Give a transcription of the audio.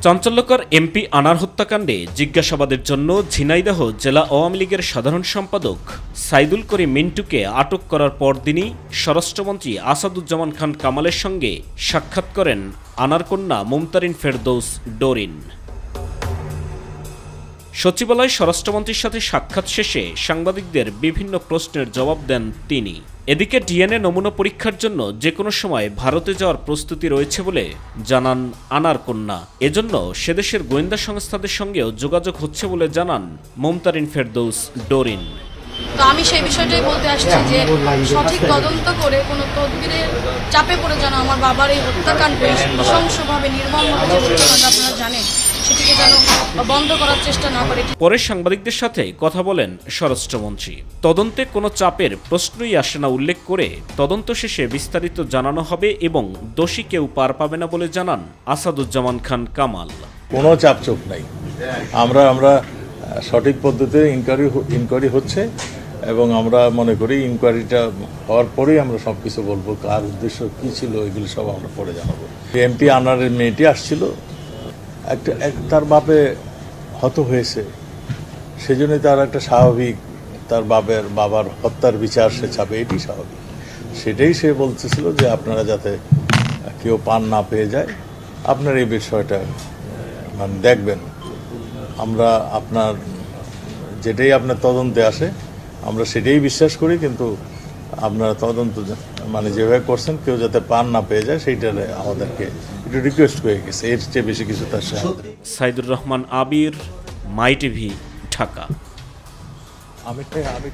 চাঞ্চল্যকর এমপি আনার হত্যাকাণ্ডে জিজ্ঞাসাবাদের জন্য ঝিনাইদহ জেলা আওয়ামী লীগের সাধারণ সম্পাদক সাইদুল করিম মিন্টুকে আটক করার পরদিনই স্বরাষ্ট্রমন্ত্রী আসাদুজ্জামান খান কামালের সঙ্গে সাক্ষাৎ করেন আনার কন্যা মুমতারিন ফেরদৌস ডোরিন। সচিবালয় স্বরাষ্ট্রমন্ত্রীর সাথে সাক্ষাৎ শেষে সাংবাদিকদের বিভিন্ন প্রশ্নের জবাব দেন তিনি। এদিকে ডিএনএ নমুনা পরীক্ষার জন্য যে কোনো সময় ভারতে যাওয়ার প্রস্তুতি রয়েছে বলে জানান আনার কন্যা। এজন্য সেদেশের গোয়েন্দা সংস্থাদের সঙ্গেও যোগাযোগ হচ্ছে বলে জানান মুমতারিন ফেরদৌস ডোরিন। তো আমি সেই বিষয়টাই বলতে আসছি যে সঠিক তদন্ত করে কোনো তদবিরের চাপে পড়ে যেন আমার বাবার এই হত্যাকাণ্ড নৃশংসভাবে নির্মমভাবে যে হত্যাকাণ্ড আপনারা জানেন সেটিকে যেন বন্ধ করার চেষ্টা না করে। পরে সাংবাদিকদের সাথে কথা বলেন স্বরাষ্ট্রমন্ত্রী। তদন্তে কোনো চাপের প্রশ্নই আসে না উল্লেখ করে তদন্ত শেষে বিস্তারিত জানানো হবে এবং দোষী কেউ পার পাবে না বলে জানান আসাদুজ্জামান খান কামাল। কোনো চাপচোপ নাই, আমরা সঠিক পদ্ধতিতে ইনকোয়ারি হচ্ছে এবং আমরা মনে করি ইনকোয়ারিটা হওয়ার পরেই আমরা সব কিছু বলবো, কার উদ্দেশ্য কী ছিল এগুলো সব আমরা পরে জানাবো। এমপি আনারের মেয়েটি আসছিল, তার বাপে হত হয়েছে, সেজন্যই তার একটা স্বাভাবিক তার বাবার হত্যার বিচার সে চাবে, এটি স্বাভাবিক। সেটাই সে বলতেছিল যে আপনারা যাতে কেউ পান না পেয়ে যায়, আপনার এই বিষয়টা মানে দেখবেন। আমরা আপনার যেটাই আপনার তদন্তে আসে আমরা সেটাই বিশ্বাস করি, কিন্তু আপনারা তদন্ত মানে যেভাবে করছেন কেউ যাতে পান না পেয়ে যায় সেইটা আমাদেরকে একটু রিকোয়েস্ট হয়ে গেছে, এর চেয়ে বেশি কিছু তার সাথে। সাইদুর রহমান আবির, মাই টিভি, ঢাকা। আমি